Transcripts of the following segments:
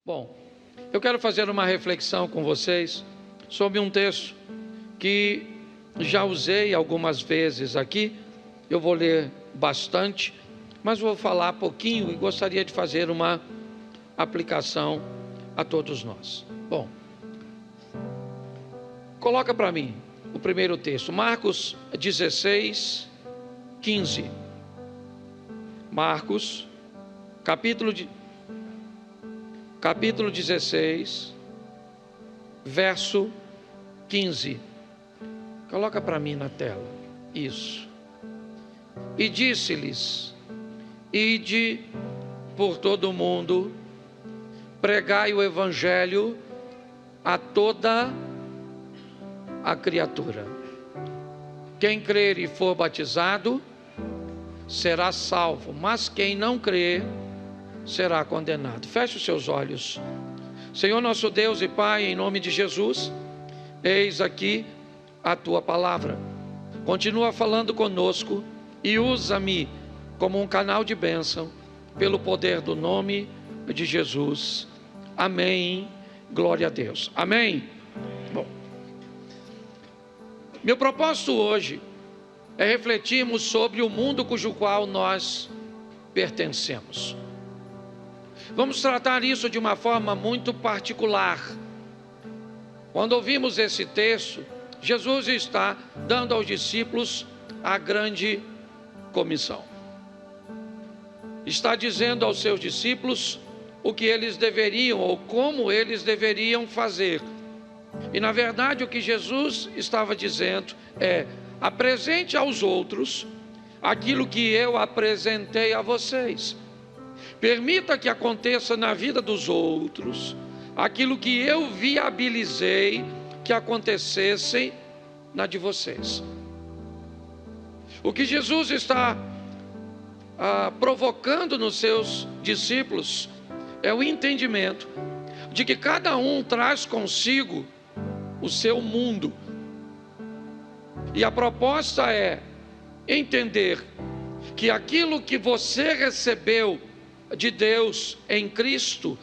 Bom, eu quero fazer uma reflexão com vocês sobre um texto que já usei algumas vezes aqui. Eu vou ler bastante, mas vou falar pouquinho e gostaria de fazer uma aplicação a todos nós. Bom, coloca para mim o primeiro texto, Marcos 16, 15. Marcos, capítulo 16, verso 15. Coloca para mim na tela. Isso. E disse-lhes: ide por todo o mundo, pregai o evangelho a toda a criatura. Quem crer e for batizado será salvo, mas quem não crer será condenado. Feche os seus olhos. Senhor nosso Deus e Pai, em nome de Jesus, eis aqui a tua palavra. Continua falando conosco e usa-me como um canal de bênção, pelo poder do nome de Jesus. Amém. Glória a Deus. Amém. Bom, meu propósito hoje é refletirmos sobre o mundo cujo qual nós pertencemos. Vamos tratar isso de uma forma muito particular. Quando ouvimos esse texto, Jesus está dando aos discípulos a grande comissão. Está dizendo aos seus discípulos o que eles deveriam ou como eles deveriam fazer. E na verdade o que Jesus estava dizendo é: apresente aos outros aquilo que eu apresentei a vocês. Permita que aconteça na vida dos outros aquilo que eu viabilizei que acontecesse na de vocês. O que Jesus está provocando nos seus discípulos é o entendimento de que cada um traz consigo o seu mundo. E a proposta é entender que aquilo que você recebeu de Deus em Cristo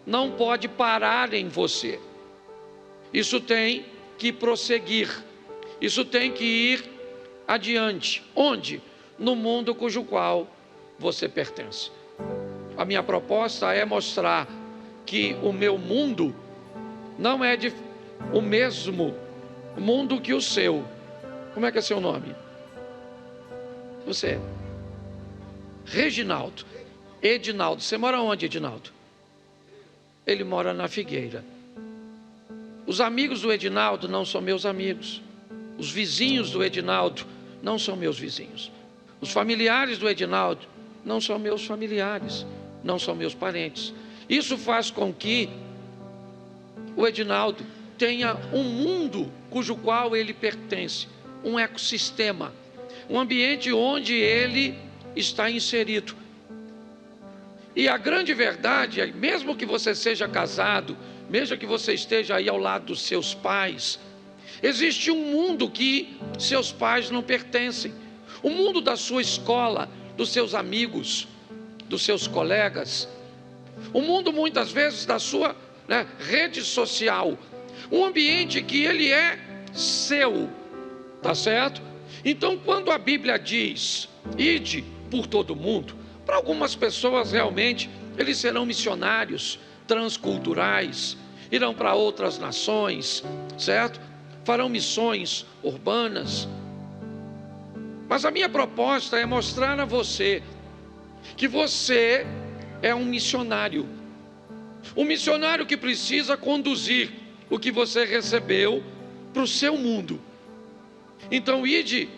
não pode parar em você. Isso tem que prosseguir. Isso tem que ir adiante. Onde? No mundo cujo qual você pertence. A minha proposta é mostrar que o meu mundo não é o mesmo mundo que o seu. Como é que é seu nome? Você? Reginaldo. Edinaldo. Você mora onde, Edinaldo? Ele mora na Figueira. Os amigos do Edinaldo não são meus amigos. Os vizinhos do Edinaldo não são meus vizinhos. Os familiares do Edinaldo não são meus familiares, não são meus parentes. Isso faz com que o Edinaldo tenha um mundo cujo qual ele pertence, um ecossistema, um ambiente onde ele está inserido. E a grande verdade é, mesmo que você seja casado, mesmo que você esteja aí ao lado dos seus pais, existe um mundo que seus pais não pertencem. O mundo da sua escola, dos seus amigos, dos seus colegas. O mundo muitas vezes da sua rede social. Um ambiente que ele é seu, tá certo? Então quando a Bíblia diz, ide por todo mundo, para algumas pessoas realmente eles serão missionários transculturais, irão para outras nações, certo? Farão missões urbanas. Mas a minha proposta é mostrar a você que você é um missionário que precisa conduzir o que você recebeu para o seu mundo. Então ide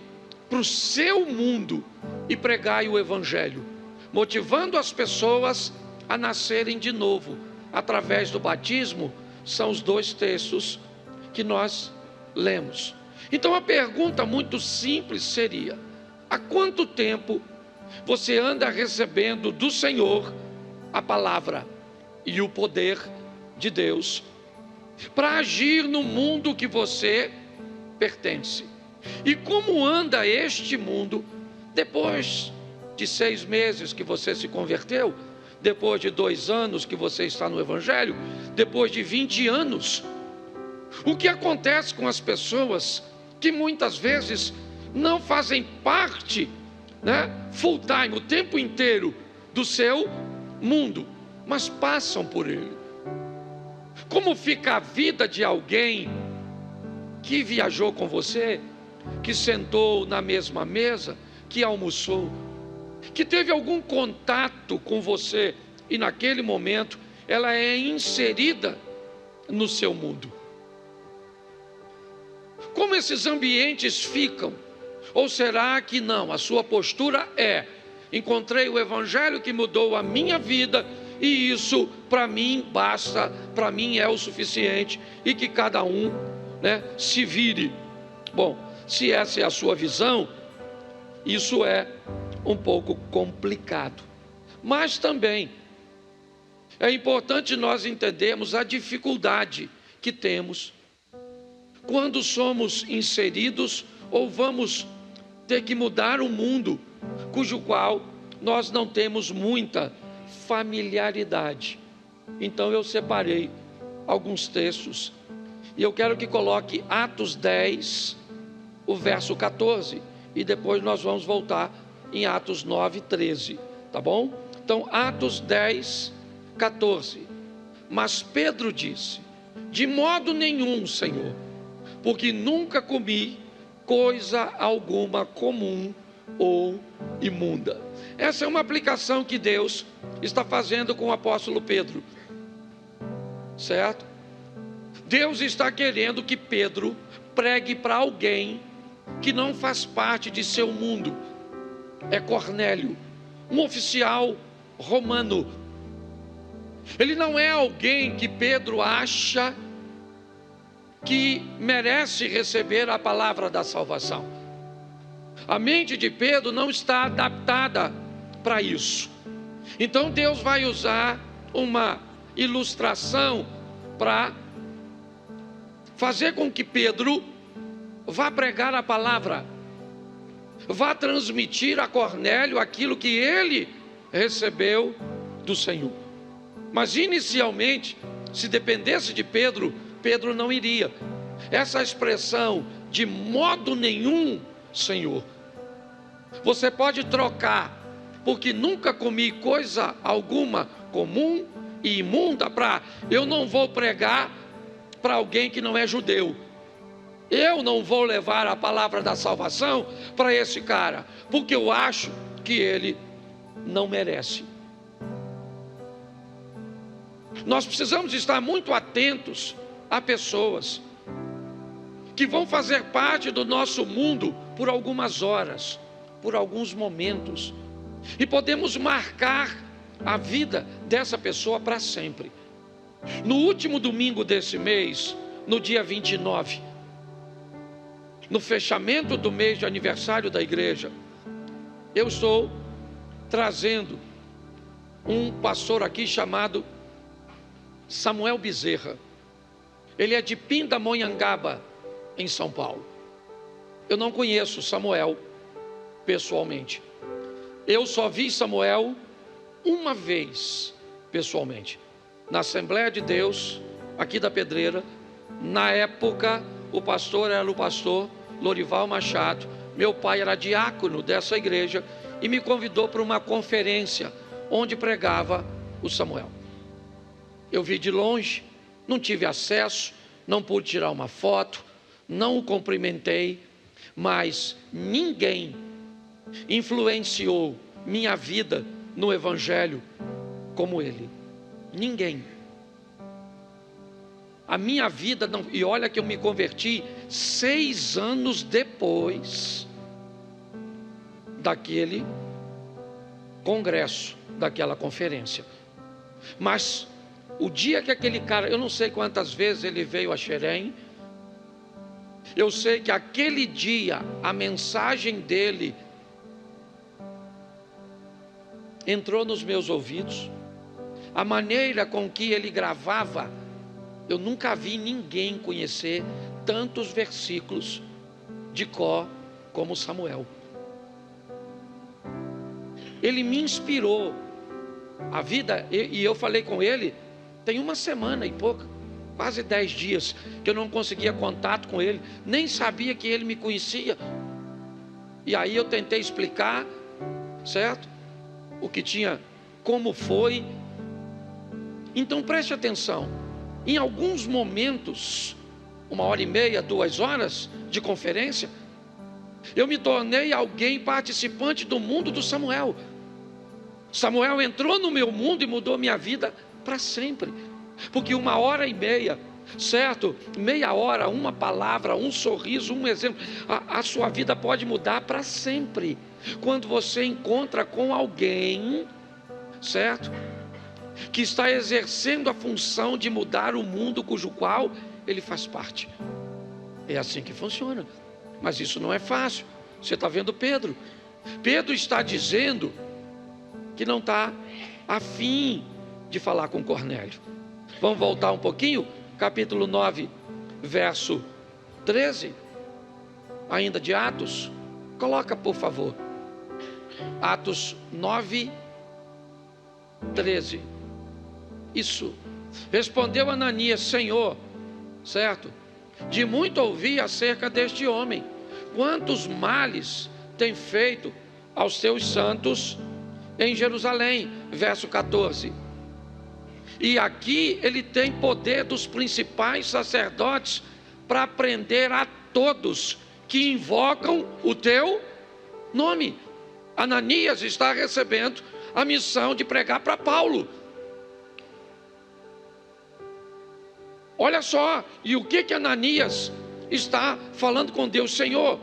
para o seu mundo e pregai o evangelho, motivando as pessoas a nascerem de novo através do batismo. São os dois textos que nós lemos. Então a pergunta muito simples seria: há quanto tempo você anda recebendo do Senhor a palavra e o poder de Deus para agir no mundo que você pertence? E como anda este mundo depois de 6 meses que você se converteu, depois de 2 anos que você está no Evangelho, depois de 20 anos. O que acontece com as pessoas que muitas vezes não fazem parte, full time, o tempo inteiro do seu mundo, mas passam por ele? Como fica a vida de alguém que viajou com você, que sentou na mesma mesa, que almoçou, que teve algum contato com você e naquele momento ela é inserida no seu mundo? Como esses ambientes ficam? Ou será que não? A sua postura é: encontrei o Evangelho que mudou a minha vida e isso para mim basta, para mim é o suficiente, e que cada um se vire. Bom, se essa é a sua visão, isso é um pouco complicado. Mas também é importante nós entendermos a dificuldade que temos quando somos inseridos ou vamos ter que mudar um mundo cujo qual nós não temos muita familiaridade. Então eu separei alguns textos e eu quero que coloque Atos 10, o verso 14, e depois nós vamos voltar em Atos 9, 13, tá bom? Então Atos 10, 14. Mas Pedro disse: de modo nenhum, Senhor, porque nunca comi coisa alguma comum ou imunda. Essa é uma aplicação que Deus está fazendo com o apóstolo Pedro, certo? Deus está querendo que Pedro pregue para alguém que não faz parte de seu mundo. É Cornélio, um oficial romano. Ele não é alguém que Pedro acha que merece receber a palavra da salvação. A mente de Pedro não está adaptada para isso. Então Deus vai usar uma ilustração para fazer com que Pedro vá pregar a palavra, vá transmitir a Cornélio aquilo que ele recebeu do Senhor. Mas inicialmente, se dependesse de Pedro, Pedro não iria. Essa expressão, de modo nenhum, Senhor, você pode trocar, porque nunca comi coisa alguma comum e imunda, para eu não vou pregar para alguém que não é judeu. Eu não vou levar a palavra da salvação para esse cara, porque eu acho que ele não merece. Nós precisamos estar muito atentos a pessoas que vão fazer parte do nosso mundo por algumas horas, por alguns momentos, e podemos marcar a vida dessa pessoa para sempre. No último domingo desse mês, no dia 29, no fechamento do mês de aniversário da igreja, eu estou trazendo um pastor aqui chamado Samuel Bezerra. Ele é de Pindamonhangaba, em São Paulo. Eu não conheço Samuel pessoalmente. Eu só vi Samuel uma vez pessoalmente, na Assembleia de Deus, aqui da Pedreira. Na época, o pastor era o pastor Lorival Machado. Meu pai era diácono dessa igreja e me convidou para uma conferência onde pregava o Samuel. Eu vi de longe, não tive acesso, não pude tirar uma foto, não o cumprimentei, mas ninguém influenciou minha vida no Evangelho como ele. Ninguém. A minha vida não... E olha que eu me converti 6 anos depois daquele congresso, daquela conferência. Mas o dia que aquele cara, eu não sei quantas vezes ele veio a Xerém, eu sei que aquele dia a mensagem dele entrou nos meus ouvidos. A maneira com que ele gravava, eu nunca vi ninguém conhecer tantos versículos de cor como Samuel. Ele me inspirou A vida, e eu falei com ele, tem uma semana e pouco, quase 10 dias, que eu não conseguia contato com ele, nem sabia que ele me conhecia. E aí eu tentei explicar, certo? O que tinha, como foi. Então preste atenção, em alguns momentos, 1h30, 2 horas de conferência, eu me tornei alguém participante do mundo do Samuel. Samuel entrou no meu mundo e mudou minha vida para sempre. Porque 1h30, certo? Meia hora, uma palavra, um sorriso, um exemplo, a sua vida pode mudar para sempre. Quando você encontra com alguém, certo? Que está exercendo a função de mudar o mundo cujo qual ele faz parte. É assim que funciona. Mas isso não é fácil. Você está vendo Pedro? Pedro está dizendo que não está afim de falar com Cornélio. Vamos voltar um pouquinho, capítulo 9, verso 13, ainda de Atos. Coloca, por favor, Atos 9, 13. Isso. Respondeu Ananias: Senhor, certo? De muito ouvi acerca deste homem, quantos males tem feito aos teus santos em Jerusalém. Verso 14. E aqui ele tem poder dos principais sacerdotes para prender a todos que invocam o teu nome. Ananias está recebendo a missão de pregar para Paulo. Olha só, e o que Ananias está falando com Deus? Senhor,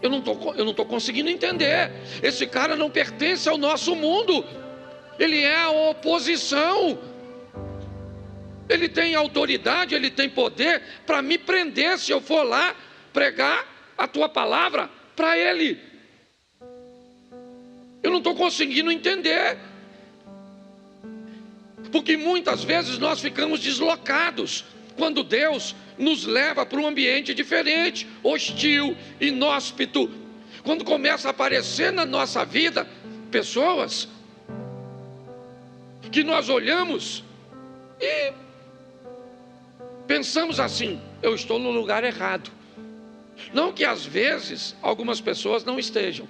eu não estou conseguindo entender. Esse cara não pertence ao nosso mundo. Ele é a oposição. Ele tem autoridade, ele tem poder para me prender se eu for lá pregar a tua palavra para ele. Eu não estou conseguindo entender. Porque muitas vezes nós ficamos deslocados quando Deus nos leva para um ambiente diferente, hostil, inóspito. Quando começa a aparecer na nossa vida pessoas que nós olhamos e pensamos assim: eu estou no lugar errado. Não que às vezes algumas pessoas não estejam,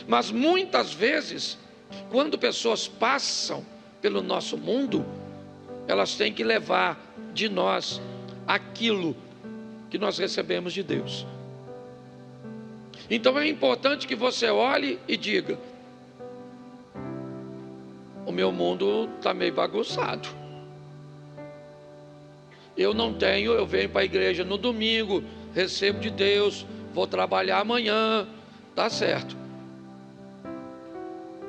mas muitas vezes, quando pessoas passam pelo nosso mundo, elas têm que levar de nós aquilo que nós recebemos de Deus. Então é importante que você olhe e diga: o meu mundo está meio bagunçado. Eu venho para a igreja no domingo, recebo de Deus, vou trabalhar amanhã, tá certo.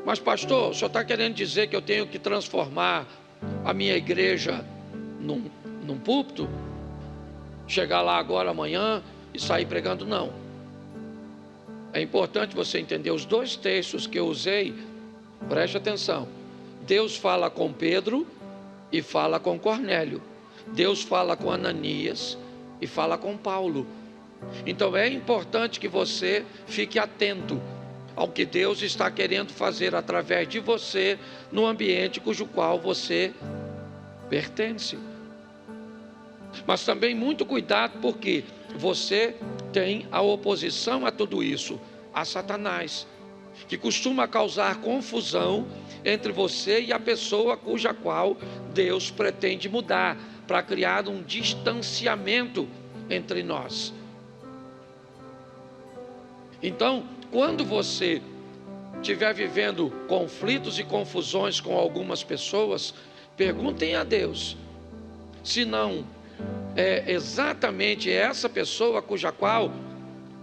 Mas pastor, o senhor está querendo dizer que eu tenho que transformar a minha igreja num púlpito? Chegar lá agora amanhã e sair pregando? Não. É importante você entender os 2 textos que eu usei. Preste atenção. Deus fala com Pedro e fala com Cornélio. Deus fala com Ananias e fala com Paulo. Então é importante que você fique atento ao que Deus está querendo fazer através de você no ambiente cujo qual você pertence. Mas também muito cuidado, porque você tem a oposição a tudo isso, a Satanás, que costuma causar confusão entre você e a pessoa cuja qual Deus pretende mudar, para criar um distanciamento entre nós. Então, quando você estiver vivendo conflitos e confusões com algumas pessoas, perguntem a Deus se não é exatamente essa pessoa cuja qual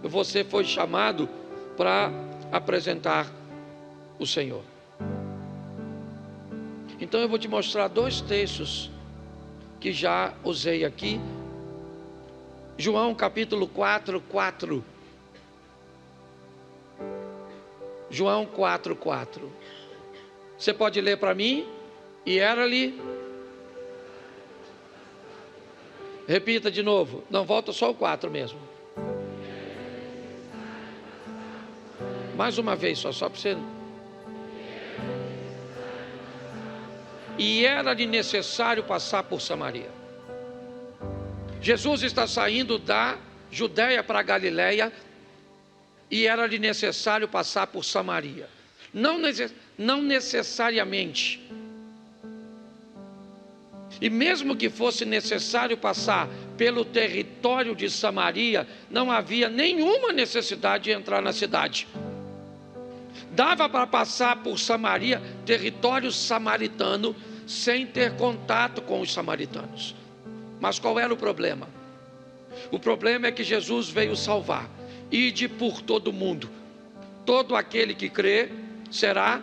você foi chamado para apresentar o Senhor. Então eu vou te mostrar 2 textos que já usei aqui. João capítulo 4, 4. João 4, 4. Você pode ler para mim? E era-lhe... Repita de novo. Não, volta só o 4 mesmo. Mais uma vez só para você... e era-lhe necessário passar por Samaria. Jesus está saindo da Judéia para a Galiléia e era-lhe necessário passar por Samaria. Não necessariamente. E mesmo que fosse necessário passar pelo território de Samaria, não havia nenhuma necessidade de entrar na cidade. Dava para passar por Samaria, território samaritano, sem ter contato com os samaritanos. Mas qual era o problema? O problema é que Jesus veio salvar. Ide por todo mundo. Todo aquele que crê será,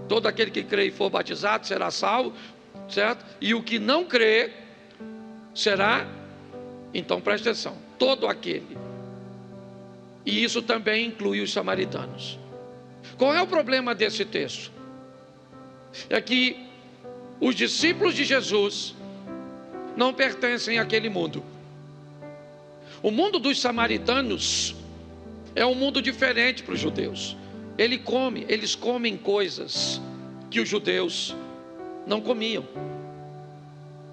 todo aquele que crê e for batizado será salvo, certo? E o que não crê será, então preste atenção, todo aquele. E isso também inclui os samaritanos. Qual é o problema desse texto? É que os discípulos de Jesus não pertencem àquele mundo. O mundo dos samaritanos é um mundo diferente para os judeus. Eles comem coisas que os judeus não comiam.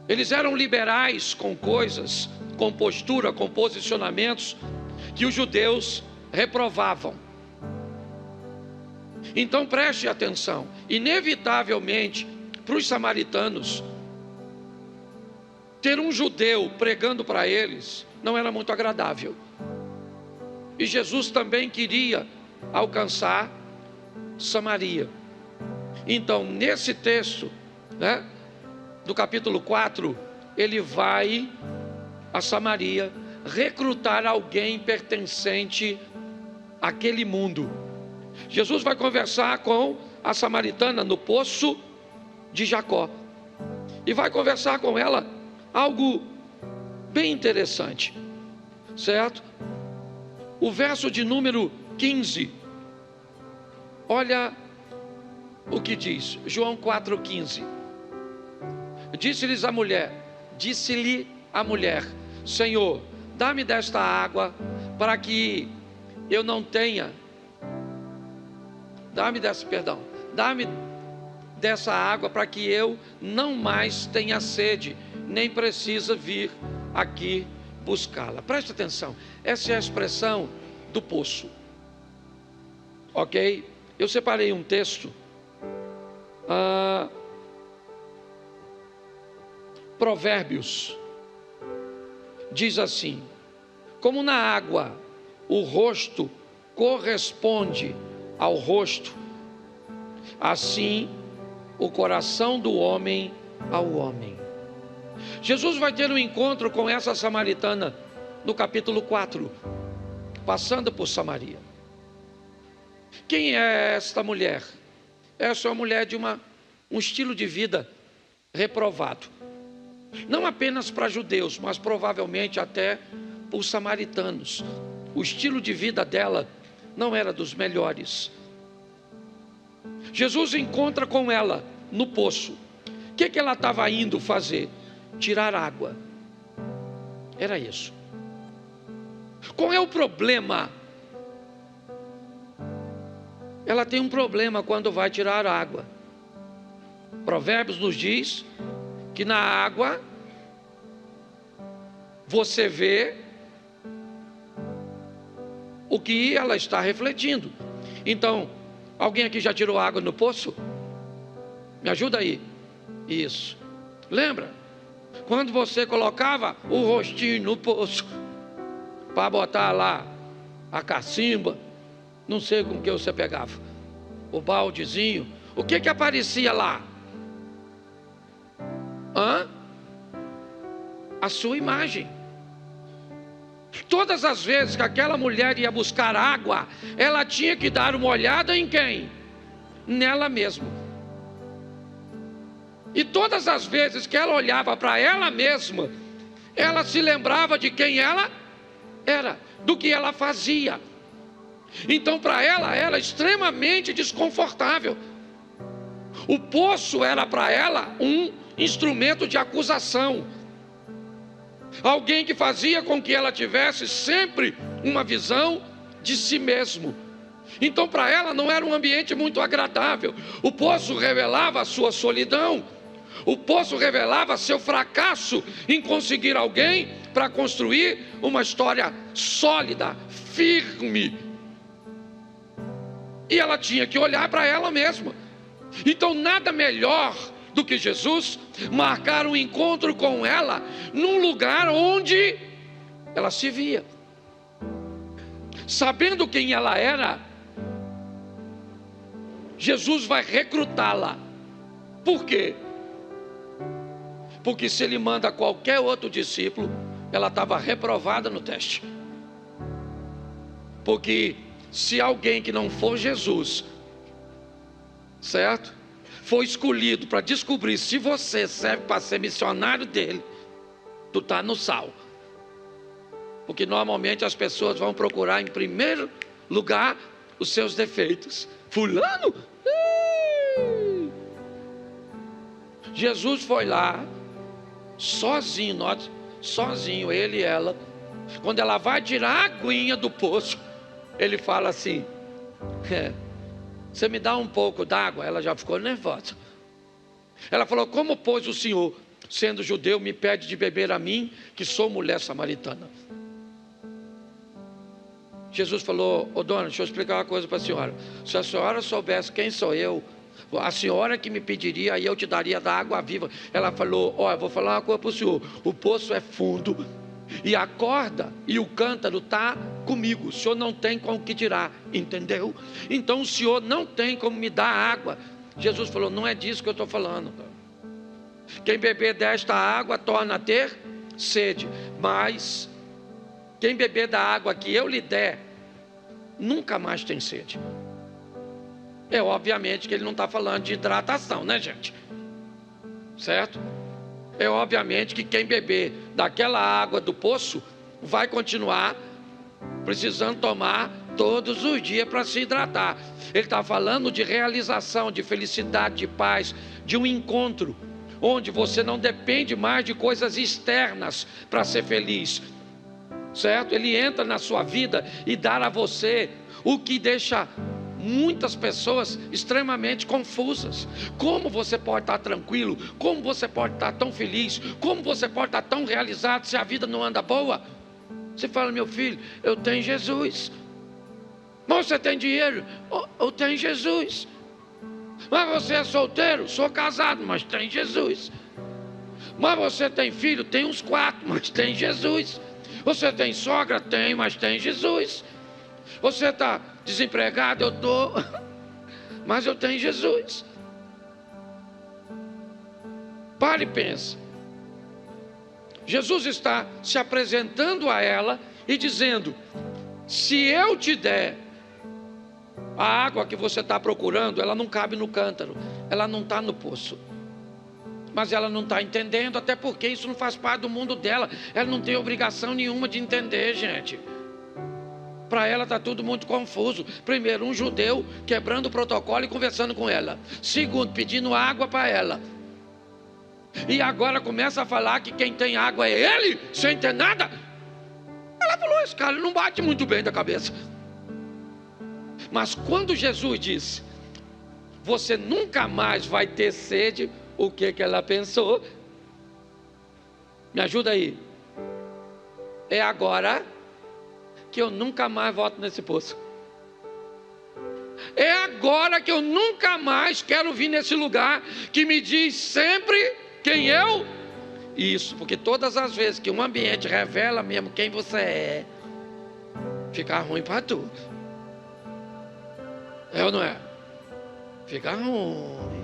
Eles eram liberais com coisas, com postura, com posicionamentos que os judeus reprovavam. Então preste atenção, inevitavelmente para os samaritanos, ter um judeu pregando para eles não era muito agradável. E Jesus também queria alcançar Samaria. Então nesse texto, do capítulo 4, ele vai a Samaria recrutar alguém pertencente àquele mundo. Jesus vai conversar com a samaritana no poço de Jacó e vai conversar com ela algo bem interessante, certo? O verso de número 15, olha o que diz, João 4,15. Disse-lhe a mulher, Senhor, dá-me desta água para que eu não tenha, dá-me dessa água para que eu não mais tenha sede, nem precisa vir aqui buscá-la. Preste atenção, essa é a expressão do poço, ok? Eu separei um texto, Provérbios, diz assim: como na água o rosto corresponde ao rosto, assim o coração do homem ao homem. Jesus vai ter um encontro com essa samaritana no capítulo 4, passando por Samaria. Quem é esta mulher? Essa é uma mulher de um estilo de vida reprovado, não apenas para judeus, mas provavelmente até por samaritanos. O estilo de vida dela não era dos melhores. Jesus encontra com ela no poço. O que ela estava indo fazer? Tirar água. Era isso. Qual é o problema? Ela tem um problema quando vai tirar água. Provérbios nos diz que na água você vê o que ela está refletindo. Então, alguém aqui já tirou água no poço? Me ajuda aí. Isso. Lembra? Quando você colocava o rostinho no poço para botar lá a cacimba, não sei com que você pegava, o baldezinho, o que aparecia lá? A sua imagem. Todas as vezes que aquela mulher ia buscar água, ela tinha que dar uma olhada em quem? Nela mesma. E todas as vezes que ela olhava para ela mesma, ela se lembrava de quem ela era, do que ela fazia. Então para ela era extremamente desconfortável. O poço era para ela um instrumento de acusação, alguém que fazia com que ela tivesse sempre uma visão de si mesmo. Então para ela não era um ambiente muito agradável. O poço revelava a sua solidão, O poço revelava seu fracasso em conseguir alguém para construir uma história sólida, firme. E ela tinha que olhar para ela mesma. Então nada melhor do que Jesus marcar um encontro com ela num lugar onde ela se via. Sabendo quem ela era, Jesus vai recrutá-la. Por quê? Porque se ele manda qualquer outro discípulo, ela estava reprovada no teste. Porque se alguém que não for Jesus, certo? For escolhido para descobrir se você serve para ser missionário dele, tu está no sal. Porque normalmente as pessoas vão procurar em primeiro lugar os seus defeitos. Fulano? Jesus foi lá, sozinho, sozinho, ele e ela. Quando ela vai tirar a aguinha do poço, ele fala assim: você me dá um pouco d'água? Ela já ficou nervosa. Ela falou: como pois o senhor, sendo judeu, me pede de beber a mim, que sou mulher samaritana? Jesus falou: ô dona, deixa eu explicar uma coisa para a senhora. Se a senhora soubesse quem sou eu, a senhora que me pediria, aí eu te daria da água viva. Ela falou: ó, eu vou falar uma coisa para o senhor. O poço é fundo e a corda e o cântaro está comigo. O senhor não tem como que tirar, entendeu? Então o senhor não tem como me dar água. Jesus falou: não é disso que eu estou falando. Quem beber desta água torna a ter sede, mas quem beber da água que eu lhe der, nunca mais tem sede. É obviamente que ele não está falando de hidratação, né, gente? Certo? É obviamente que quem beber daquela água do poço vai continuar precisando tomar todos os dias para se hidratar. Ele está falando de realização, de felicidade, de paz, de um encontro onde você não depende mais de coisas externas para ser feliz. Certo? Ele entra na sua vida e dá a você o que deixa muitas pessoas extremamente confusas. Como você pode estar tranquilo? Como você pode estar tão feliz? Como você pode estar tão realizado se a vida não anda boa? Você fala: meu filho, eu tenho Jesus. Mas você tem dinheiro? Eu tenho Jesus. Mas você é solteiro? Sou casado, mas tem Jesus. Mas você tem filho? Tem uns 4, mas tem Jesus. Você tem sogra? Tem, mas tem Jesus. Você está desempregado? Eu estou, mas eu tenho Jesus. Pare e pense. Jesus está se apresentando a ela e dizendo: se eu te der a água que você está procurando, ela não cabe no cântaro, ela não está no poço. Mas ela não está entendendo, até porque isso não faz parte do mundo dela. Ela não tem obrigação nenhuma de entender, gente. Para ela está tudo muito confuso. Primeiro, um judeu quebrando o protocolo e conversando com ela. Segundo, pedindo água para ela. E agora começa a falar que quem tem água é ele, sem ter nada. Ela falou: esse cara não bate muito bem da cabeça. Mas quando Jesus disse: você nunca mais vai ter sede, o que ela pensou? Me ajuda aí. É agora que eu nunca mais volto nesse poço. É agora que eu nunca mais quero vir nesse lugar que me diz sempre quem eu... Isso, porque todas as vezes que um ambiente revela mesmo quem você é, fica ruim para tu. É ou não é? Fica ruim.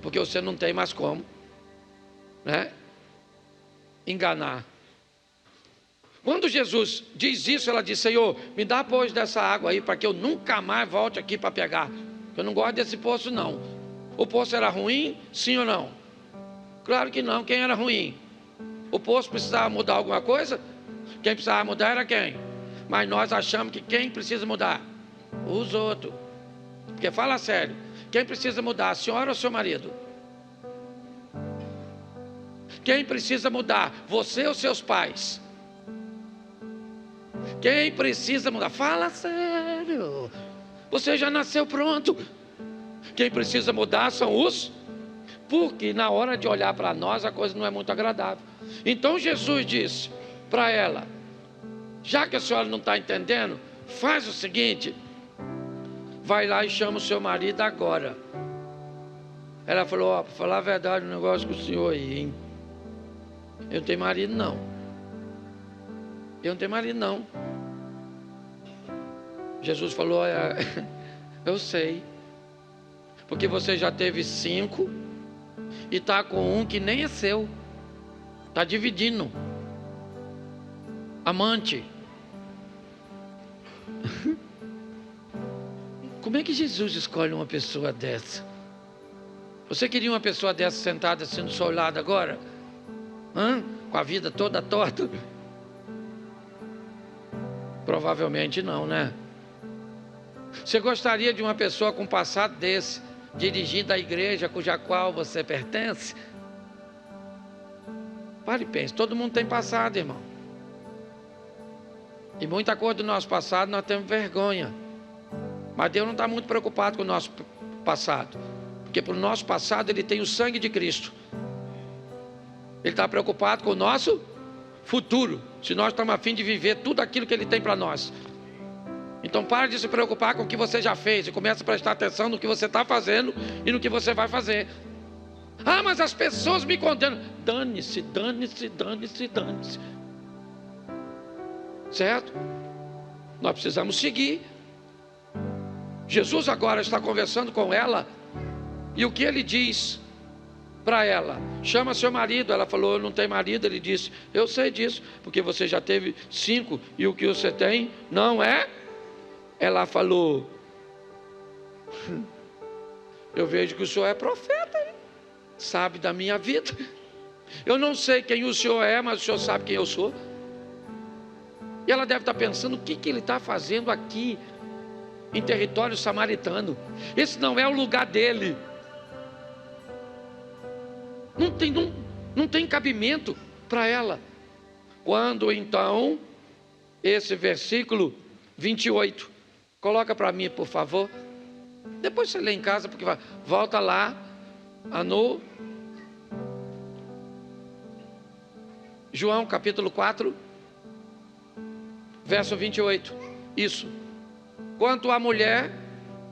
Porque você não tem mais como, né, enganar. Quando Jesus diz isso, ela diz: Senhor, me dá pois dessa água aí, para que eu nunca mais volte aqui para pegar. Eu não gosto desse poço não. O poço era ruim, sim ou não? Claro que não. Quem era ruim? O poço precisava mudar alguma coisa? Quem precisava mudar era quem? Mas nós achamos que quem precisa mudar? Os outros. Porque fala sério, quem precisa mudar, a senhora ou seu marido? Quem precisa mudar, você ou seus pais? Quem precisa mudar? Fala sério. Você já nasceu pronto. Quem precisa mudar são os porque na hora de olhar para nós a coisa não é muito agradável. Então Jesus disse para ela: já que a senhora não está entendendo, faz o seguinte, vai lá e chama o seu marido agora. Ela falou: ó, para falar a verdade, um negócio com o senhor aí, hein? Eu não tenho marido não. Eu não tenho marido não. Jesus falou: eu sei, porque você já teve 5 e está com um que nem é seu, está dividindo. Amante. Como é que Jesus escolhe uma pessoa dessa? Você queria uma pessoa dessa sentada assim do seu lado agora? Com a vida toda torta? Provavelmente não, né? Você gostaria de uma pessoa com um passado desse, dirigindo a igreja cuja qual você pertence? Pare e pense, todo mundo tem passado, irmão. E muita coisa do nosso passado nós temos vergonha. Mas Deus não está muito preocupado com o nosso passado, porque para o nosso passado Ele tem o sangue de Cristo. Ele está preocupado com o nosso futuro, se nós estamos a fim de viver tudo aquilo que Ele tem para nós. Então pare de se preocupar com o que você já fez e comece a prestar atenção no que você está fazendo e no que você vai fazer. Ah, mas as pessoas me condenam. Dane-se, dane-se, dane-se, dane-se. Certo? Nós precisamos seguir. Jesus agora está conversando com ela, e o que ele diz para ela? Chama seu marido. Ela falou: eu não tenho marido. Ele disse: eu sei disso, porque você já teve 5 e o que você tem não é. Ela falou: eu vejo que o senhor é profeta, hein? Sabe da minha vida. Eu não sei quem o senhor é, mas o senhor sabe quem eu sou. E ela deve estar pensando: o que ele está fazendo aqui em território samaritano? Esse não é o lugar dele. Não tem cabimento para ela. Quando então, esse versículo 28, coloca para mim, por favor. Depois você lê em casa, porque volta lá no João capítulo 4, verso 28. Isso. Quanto à mulher,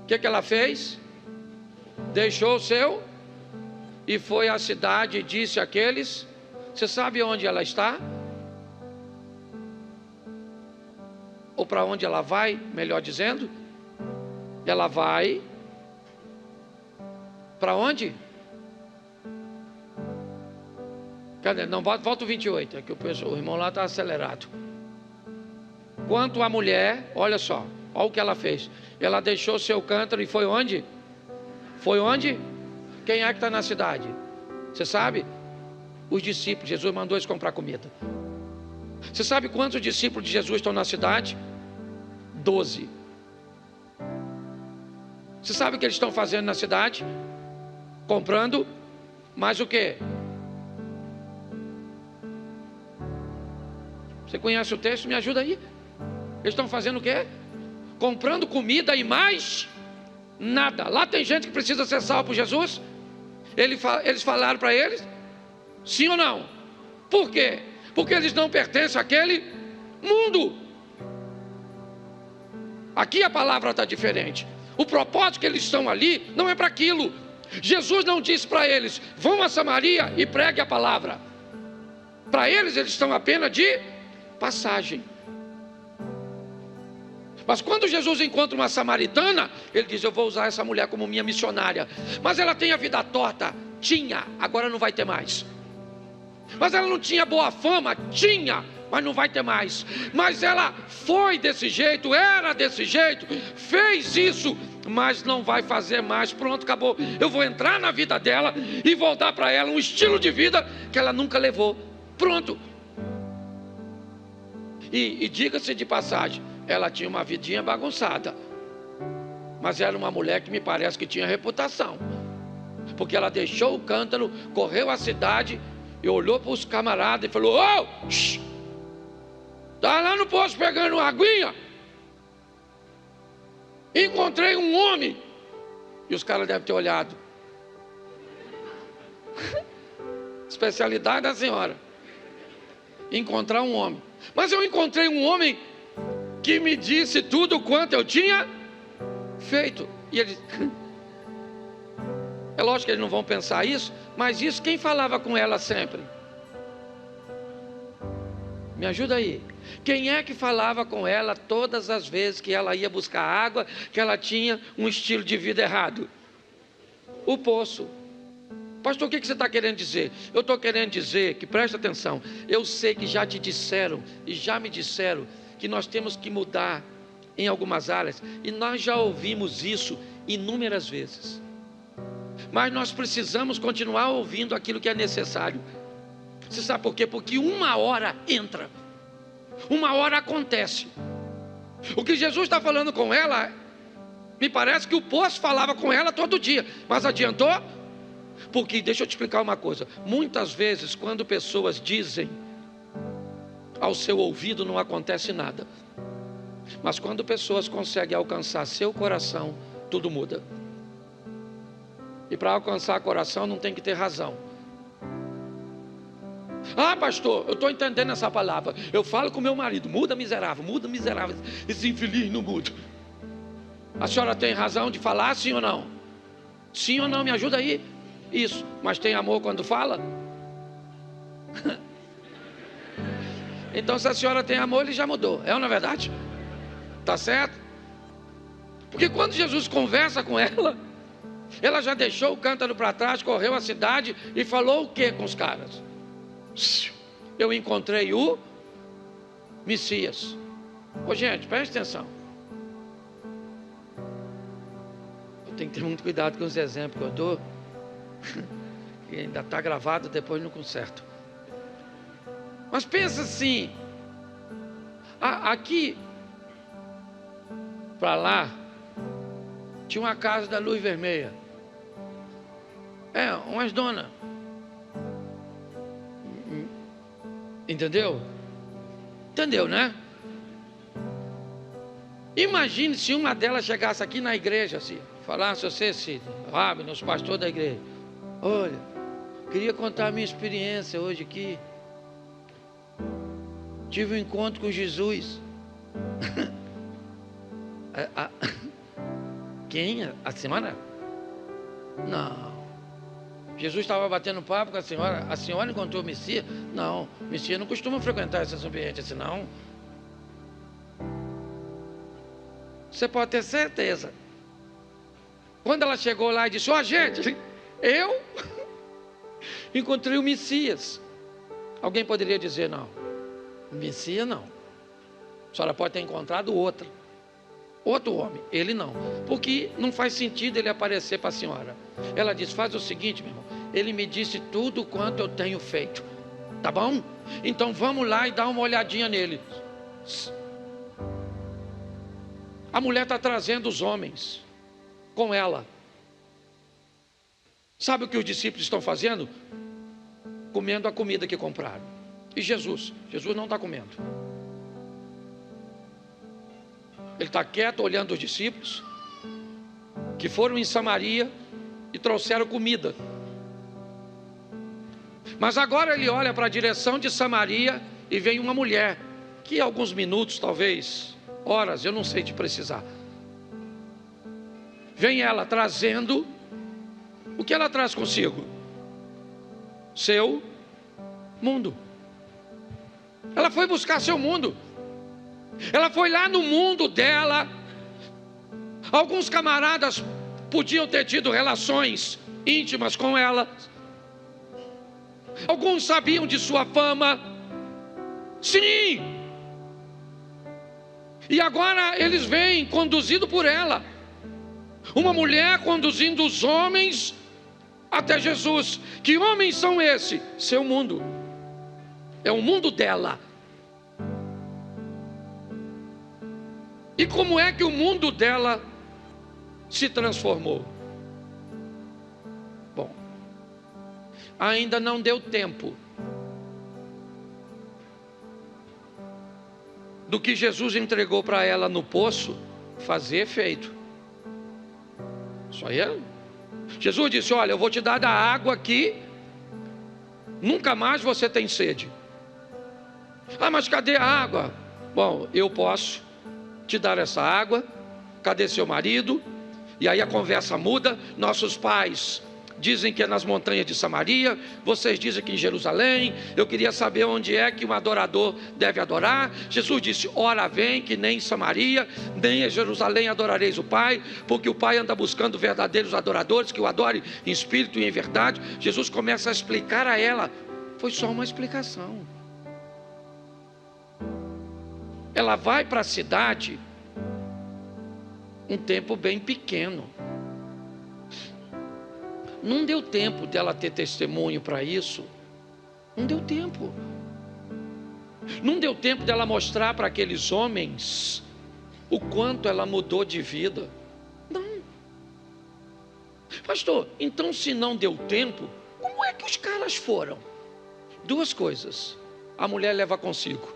o que ela fez? Deixou o seu e foi à cidade e disse àqueles. Você sabe onde ela está? Ou para onde ela vai, melhor dizendo? Ela vai para onde? Cadê? Não, volta o 28, é que o irmão lá está acelerado. Quanto à mulher, olha só, olha o que ela fez. Ela deixou seu cântaro e foi onde? Foi onde? Quem é que está na cidade? Você sabe? Os discípulos. Jesus mandou eles comprar comida. Você sabe quantos discípulos de Jesus estão na cidade? 12. Você sabe o que eles estão fazendo na cidade? Comprando, mais o quê? Você conhece o texto? Me ajuda aí. Eles estão fazendo o quê? Comprando comida e mais nada. Lá tem gente que precisa ser salvo por Jesus. Eles falaram para eles? Sim ou não? Por quê? Porque eles não pertencem àquele mundo. Aqui a palavra está diferente. O propósito que eles estão ali não é para aquilo. Jesus não disse para eles: vão a Samaria e pregue a palavra. Para eles estão apenas de passagem. Mas quando Jesus encontra uma samaritana, ele diz: eu vou usar essa mulher como minha missionária. Mas ela tem a vida torta? Tinha, agora não vai ter mais. Mas ela não tinha boa fama? Tinha, mas não vai ter mais. Mas ela foi desse jeito, era desse jeito, fez isso, mas não vai fazer mais. Pronto, acabou. Eu vou entrar na vida dela e vou dar para ela um estilo de vida que ela nunca levou. Pronto. E diga-se de passagem, ela tinha uma vidinha bagunçada, mas era uma mulher que me parece que tinha reputação, porque ela deixou o cântaro, correu à cidade e olhou para os camaradas e falou: ô, tá lá no posto pegando uma aguinha, encontrei um homem. E os caras devem ter olhado: Especialidade da senhora. Encontrar um homem. Mas eu encontrei um homem que me disse tudo quanto eu tinha feito. E ele... É lógico que eles não vão pensar isso, mas isso quem falava com ela sempre? Me ajuda aí. Quem é que falava com ela todas as vezes que ela ia buscar água, que ela tinha um estilo de vida errado? O poço. Pastor, o que você está querendo dizer? Eu estou querendo dizer que, presta atenção, eu sei que já te disseram e já me disseram que nós temos que mudar em algumas áreas, e nós já ouvimos isso inúmeras vezes, mas nós precisamos continuar ouvindo aquilo que é necessário. Você sabe por quê? Porque uma hora entra, uma hora acontece. O que Jesus está falando com ela, me parece que o poço falava com ela todo dia, mas adiantou? Porque, deixa eu te explicar uma coisa, muitas vezes quando pessoas dizem ao seu ouvido não acontece nada, mas quando pessoas conseguem alcançar seu coração, tudo muda. E para alcançar o coração não tem que ter razão. Ah, pastor, eu estou entendendo essa palavra. Eu falo com meu marido, muda miserável, esse infeliz não muda. A senhora tem razão de falar, sim ou não? Sim ou não, me ajuda aí. Isso, mas tem amor quando fala? Então se a senhora tem amor, ele já mudou, é ou não é verdade? Tá certo? Porque quando Jesus conversa com ela, ela já deixou o cântaro para trás, correu a cidade e falou o que com os caras? Eu encontrei o Messias. Ô gente, preste atenção. Eu tenho que ter muito cuidado com os exemplos que eu dou, que ainda está gravado, depois não conserto. Mas pensa assim, aqui para lá tinha uma casa da luz vermelha. Umas donas. Entendeu? Entendeu, né? Imagine se uma delas chegasse aqui na igreja assim, falasse você, Cid, Rabino, os pastores da igreja: olha, queria contar a minha experiência hoje aqui. Tive um encontro com Jesus. Quem? A semana? Não. Jesus estava batendo papo com a senhora encontrou o Messias? Não, o Messias não costuma frequentar esses ambientes assim, não. Você pode ter certeza. Quando ela chegou lá e disse: ó, gente, eu encontrei o Messias. Alguém poderia dizer: não, o Messias não. A senhora pode ter encontrado outro homem, ele não, porque não faz sentido ele aparecer para a senhora. Ela disse: faz o seguinte, meu irmão, ele me disse tudo quanto eu tenho feito, tá bom? Então vamos lá e dar uma olhadinha nele. A mulher está trazendo os homens com ela. Sabe o que os discípulos estão fazendo? Comendo a comida que compraram. E Jesus não está comendo. Ele está quieto olhando os discípulos que foram em Samaria e trouxeram comida. Mas agora ele olha para a direção de Samaria e vem uma mulher que alguns minutos, talvez horas, eu não sei te precisar, vem ela trazendo o que ela traz consigo? Seu mundo. Ela foi buscar seu mundo. Ela foi lá no mundo dela. Alguns camaradas podiam ter tido relações íntimas com ela. Alguns sabiam de sua fama. Sim. E agora eles vêm conduzido por ela. Uma mulher conduzindo os homens até Jesus. Que homens são esses? Seu mundo. É o mundo dela. E como é que o mundo dela se transformou? Bom, ainda não deu tempo do que Jesus entregou para ela no poço fazer efeito. Isso aí é. Jesus disse: olha, eu vou te dar da água aqui Nunca mais você tem sede. Ah, mas cadê a água? Bom, eu posso te dar essa água. Cadê seu marido? E aí a conversa muda. Nossos pais dizem que é nas montanhas de Samaria, vocês dizem que em Jerusalém. Eu queria saber onde é que um adorador deve adorar. Jesus disse: ora vem que nem em Samaria, nem em Jerusalém adorareis o Pai, porque o Pai anda buscando verdadeiros adoradores, que o adore em espírito e em verdade. Jesus começa a explicar a ela. Foi só uma explicação. Ela vai para a cidade um tempo bem pequeno. Não deu tempo dela ter testemunho para isso. Não deu tempo. Não deu tempo dela mostrar para aqueles homens o quanto ela mudou de vida. Não. Pastor, então se não deu tempo, como é que os caras foram? Duas coisas a mulher leva consigo.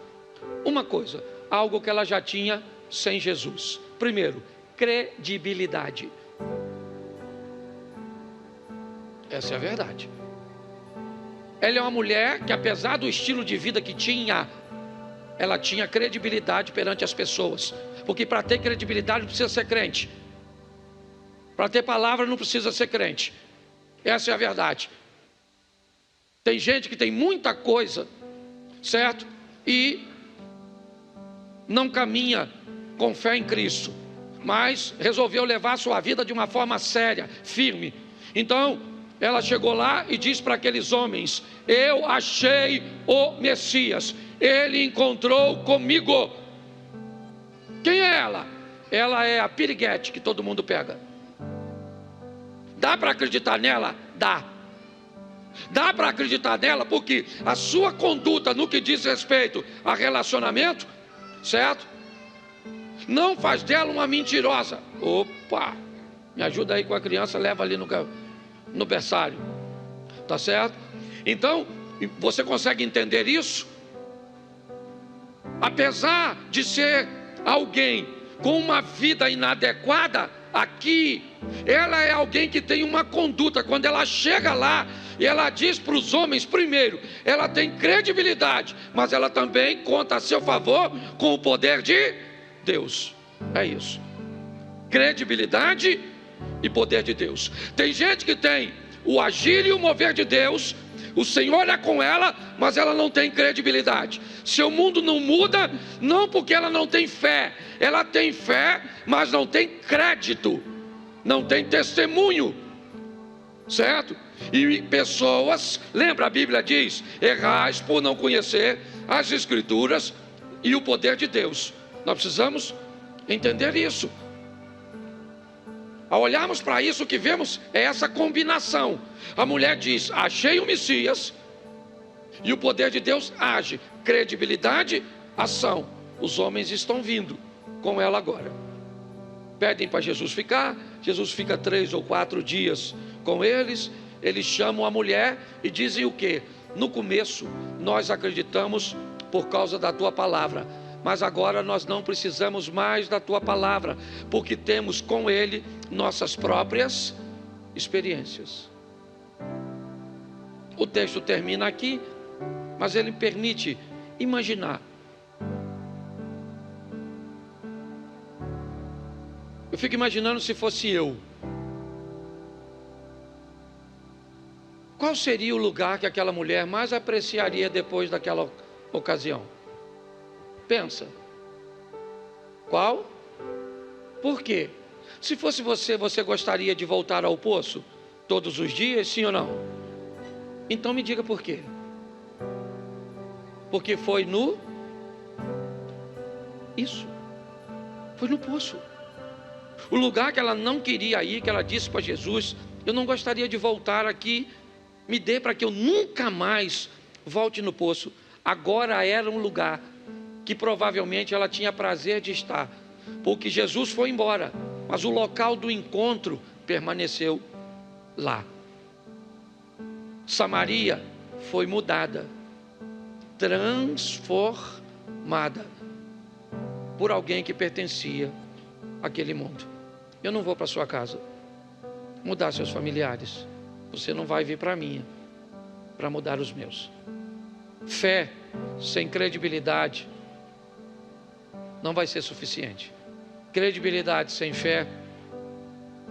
Uma coisa, algo que ela já tinha sem Jesus. Primeiro, credibilidade. Essa é a verdade. Ela é uma mulher que, apesar do estilo de vida que tinha, ela tinha credibilidade perante as pessoas. Porque para ter credibilidade não precisa ser crente. Para ter palavra não precisa ser crente. Essa é a verdade. Tem gente que tem muita coisa, certo? E não caminha com fé em Cristo, mas resolveu levar a sua vida de uma forma séria, firme. Então ela chegou lá e disse para aqueles homens: eu achei o Messias, ele encontrou comigo. Quem é ela? Ela é a piriguete que todo mundo pega. Dá para acreditar nela? Dá. Dá para acreditar nela porque a sua conduta no que diz respeito a relacionamento, certo? Não faz dela uma mentirosa. Opa, me ajuda aí com a criança, leva ali no berçário, tá certo? Então, você consegue entender isso? Apesar de ser alguém com uma vida inadequada, aqui, ela é alguém que tem uma conduta. Quando ela chega lá, e ela diz para os homens, primeiro, ela tem credibilidade, mas ela também conta a seu favor com o poder de Deus. É isso. Credibilidade e poder de Deus. Tem gente que tem o agir e o mover de Deus, o Senhor é com ela, mas ela não tem credibilidade. Seu mundo não muda, não porque ela não tem fé. Ela tem fé, mas não tem crédito, não tem testemunho, certo? E pessoas, lembra, a Bíblia diz: errais por não conhecer as Escrituras e o poder de Deus. Nós precisamos entender isso. Ao olharmos para isso, o que vemos é essa combinação. A mulher diz: achei o Messias, e o poder de Deus age. Credibilidade, ação. Os homens estão vindo com ela agora. Pedem para Jesus ficar. Jesus fica 3 ou 4 dias com eles. Eles chamam a mulher e dizem o quê? No começo nós acreditamos por causa da tua palavra, mas agora nós não precisamos mais da tua palavra, porque temos com ele nossas próprias experiências. O texto termina aqui, mas ele permite imaginar. Eu fico imaginando se fosse eu. Qual seria o lugar que aquela mulher mais apreciaria depois daquela ocasião? Pensa. Qual? Por quê? Se fosse você, você gostaria de voltar ao poço todos os dias, sim ou não? Então me diga por quê. Porque foi no... Isso. Foi no poço. O lugar que ela não queria ir, que ela disse para Jesus: eu não gostaria de voltar aqui, me dê para que eu nunca mais volte no poço. Agora era um lugar que provavelmente ela tinha prazer de estar, porque Jesus foi embora, mas o local do encontro permaneceu lá. Samaria foi mudada, transformada por alguém que pertencia àquele mundo. Eu não vou para sua casa mudar seus familiares, você não vai vir para a minha. para mudar os meus. Fé sem credibilidade não vai ser suficiente. Credibilidade sem fé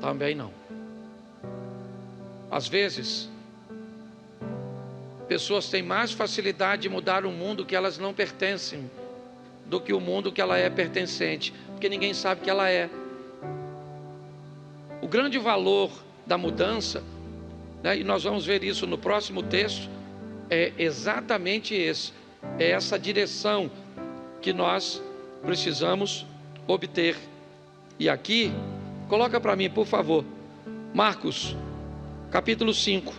também não. Às vezes, pessoas têm mais facilidade de mudar o mundo que elas não pertencem do que o mundo que ela é pertencente, porque ninguém sabe que ela é. O grande valor da mudança, né, e nós vamos ver isso no próximo texto, é exatamente esse. É essa direção que nós precisamos obter. E aqui, coloca para mim, por favor, Marcos, capítulo 5,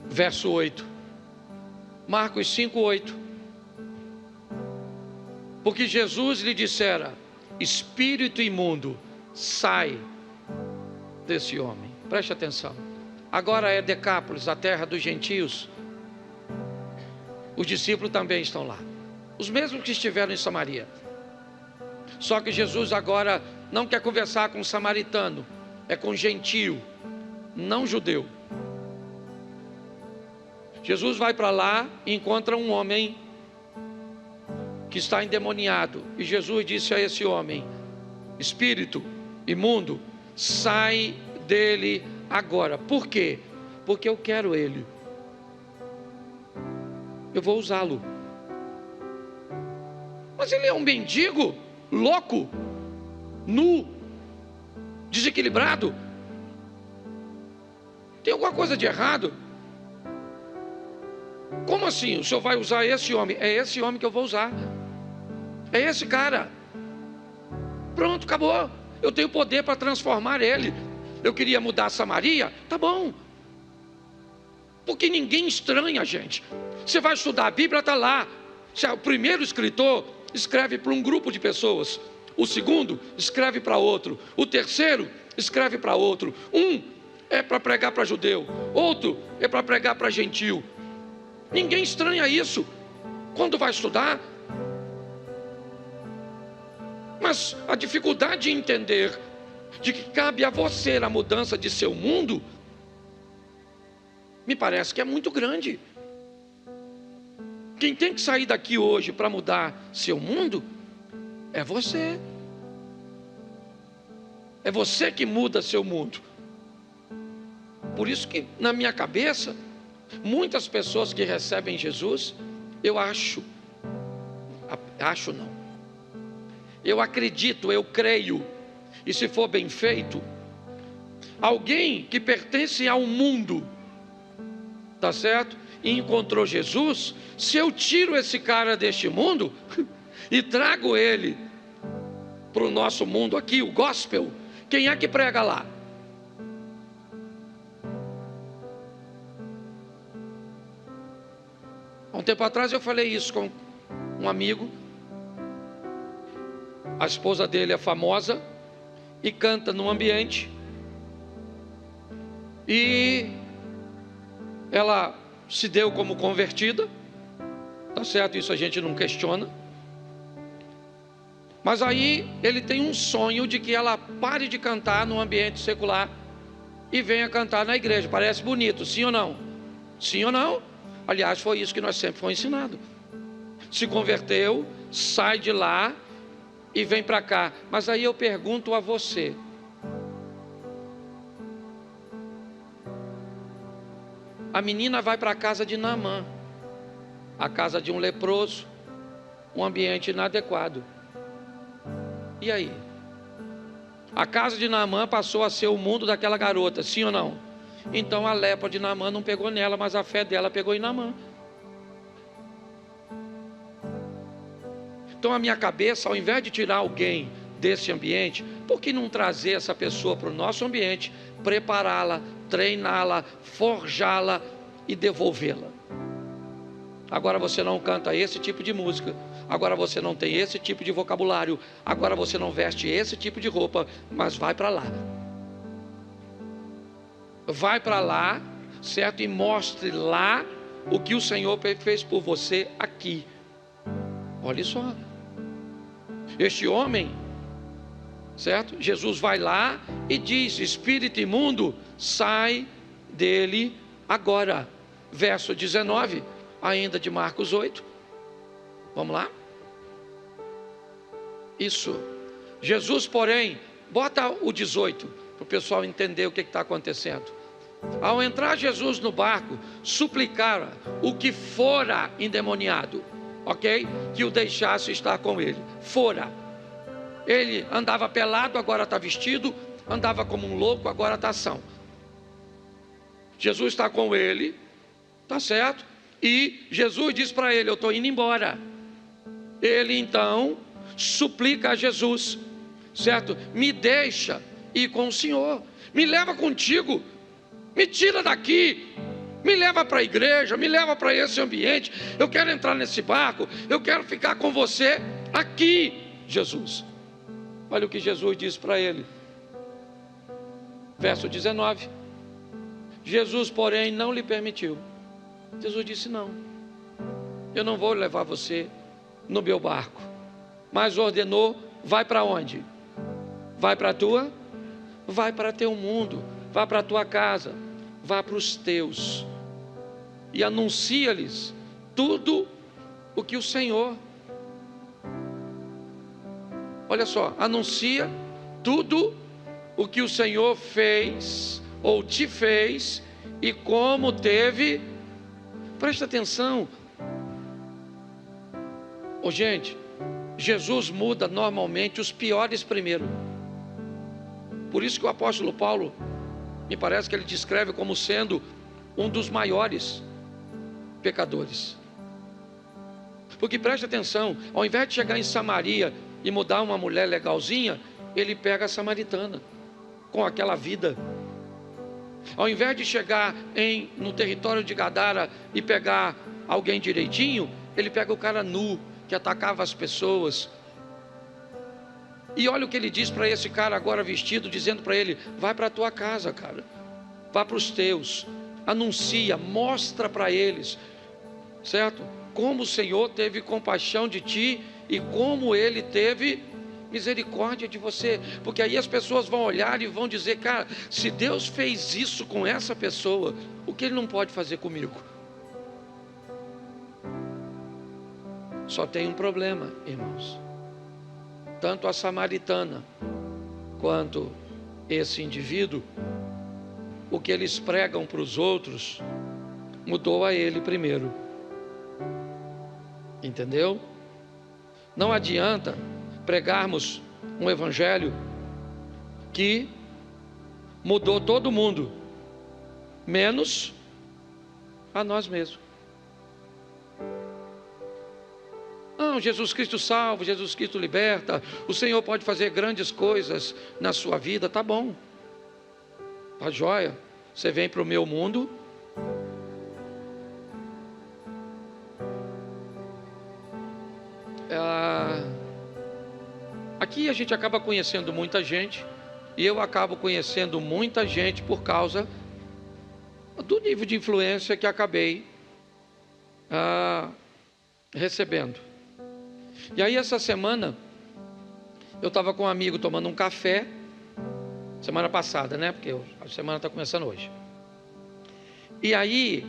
verso 8. Marcos 5, 8. Porque Jesus lhe dissera: espírito imundo, sai desse homem. Preste atenção. Agora é Decápolis, a terra dos gentios. Os discípulos também estão lá, os mesmos que estiveram em Samaria. Só que Jesus agora não quer conversar com o samaritano, é com gentio, não judeu. Jesus vai para lá e encontra um homem que está endemoniado. E Jesus disse a esse homem: espírito imundo, sai dele agora. Por quê? Porque eu quero ele. Eu vou usá-lo. Mas ele é um mendigo, louco, nu, desequilibrado. Tem alguma coisa de errado? Como assim? O senhor vai usar esse homem? É esse homem que eu vou usar. É esse cara. Pronto, acabou. Eu tenho poder para transformar ele. Eu queria mudar Samaria? Tá bom. Porque ninguém estranha, gente. Você vai estudar a Bíblia, está lá. O primeiro escritor escreve para um grupo de pessoas. O segundo escreve para outro. O terceiro escreve para outro. Um é para pregar para judeu. Outro é para pregar para gentil. Ninguém estranha isso quando vai estudar. Mas a dificuldade de entender de que cabe a você a mudança de seu mundo, me parece que é muito grande. Quem tem que sair daqui hoje para mudar seu mundo é você. É você que muda seu mundo. Por isso que na minha cabeça, muitas pessoas que recebem Jesus, eu acredito, eu creio, e se for bem feito, alguém que pertence ao mundo, tá certo? E encontrou Jesus, se eu tiro esse cara deste mundo e trago ele para o nosso mundo aqui, o gospel, quem é que prega lá? Há um tempo atrás eu falei isso com um amigo. A esposa dele é famosa e canta num ambiente, e ela se deu como convertida, tá certo? Isso a gente não questiona. Mas aí ele tem um sonho de que ela pare de cantar no ambiente secular e venha cantar na igreja. Parece bonito, sim ou não? Sim ou não? Aliás, foi isso que nós sempre fomos ensinados. Se converteu, sai de lá e vem para cá. Mas aí eu pergunto a você: a menina vai para a casa de Naamã, a casa de um leproso, um ambiente inadequado. E aí? A casa de Naamã passou a ser o mundo daquela garota, sim ou não? Então a lepra de Naamã não pegou nela, mas a fé dela pegou em Naamã. Então a minha cabeça, ao invés de tirar alguém desse ambiente, por que não trazer essa pessoa para o nosso ambiente, prepará-la, treiná-la, forjá-la e devolvê-la? Agora você não canta esse tipo de música, agora você não tem esse tipo de vocabulário, agora você não veste esse tipo de roupa, mas vai para lá. Vai para lá, certo? E mostre lá o que o Senhor fez por você aqui. Olha só. Este homem, certo? Jesus vai lá e diz: espírito imundo, sai dele Agora, verso 19, ainda de Marcos 8. Vamos lá? Isso. Jesus, porém, bota o 18, para o pessoal entender o que está acontecendo. Ao entrar Jesus no barco, suplicara o que fora endemoniado, ok? Que o deixasse estar com ele. Fora. Ele andava pelado, agora está vestido. Andava como um louco, agora está são. Jesus está com ele, tá certo? E Jesus diz para ele: eu estou indo embora. Ele então suplica a Jesus, certo? Me deixa ir com o Senhor, me leva contigo, me tira daqui, me leva para a igreja, me leva para esse ambiente. Eu quero entrar nesse barco, eu quero ficar com você aqui, Jesus. Olha o que Jesus diz para ele, verso 19. Jesus, porém, não lhe permitiu. Jesus disse: não, eu não vou levar você no meu barco. Mas ordenou: vai para onde? Vai para teu mundo, vai para a tua casa, vá para os teus e anuncia-lhes tudo o que o Senhor, olha só, anuncia tudo o que o Senhor fez ou te fez e como teve. Presta atenção. Gente, Jesus muda normalmente os piores primeiro. Por isso que o apóstolo Paulo, me parece que ele descreve como sendo um dos maiores pecadores. Porque presta atenção, ao invés de chegar em Samaria e mudar uma mulher legalzinha, ele pega a samaritana com aquela vida. Ao invés de chegar no território de Gadara e pegar alguém direitinho, ele pega o cara nu, que atacava as pessoas. E olha o que ele diz para esse cara agora vestido, dizendo para ele: vai para a tua casa, cara, vá para os teus, anuncia, mostra para eles, certo? Como o Senhor teve compaixão de ti e como Ele teve misericórdia de você. Porque aí as pessoas vão olhar e vão dizer: cara, se Deus fez isso com essa pessoa, o que Ele não pode fazer comigo? Só tem um problema, irmãos. Tanto a samaritana quanto esse indivíduo, o que eles pregam para os outros mudou a ele primeiro. Entendeu? Não adianta pregarmos um evangelho que mudou todo mundo, menos a nós mesmos. Não, Jesus Cristo salva, Jesus Cristo liberta, o Senhor pode fazer grandes coisas na sua vida, tá bom, tá joia. Você vem para o meu mundo, aqui a gente acaba conhecendo muita gente, e eu acabo conhecendo muita gente por causa do nível de influência que acabei recebendo. E aí essa semana eu estava com um amigo tomando um café, semana passada, né? Porque a semana está começando hoje. E aí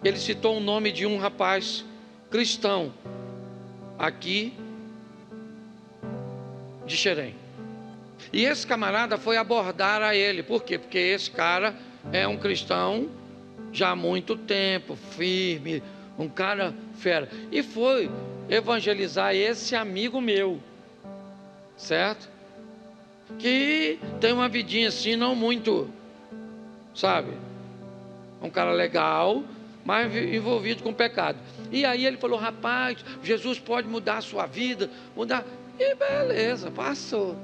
ele citou o nome de um rapaz cristão aqui de Xerém. E esse camarada foi abordar a ele. Por quê? Porque esse cara é um cristão já há muito tempo, firme, um cara fera. E foi evangelizar esse amigo meu, certo? Que tem uma vidinha assim, não muito, sabe? Um cara legal, mas envolvido com pecado. E aí ele falou: rapaz, Jesus pode mudar a sua vida, mudar. E beleza, passou.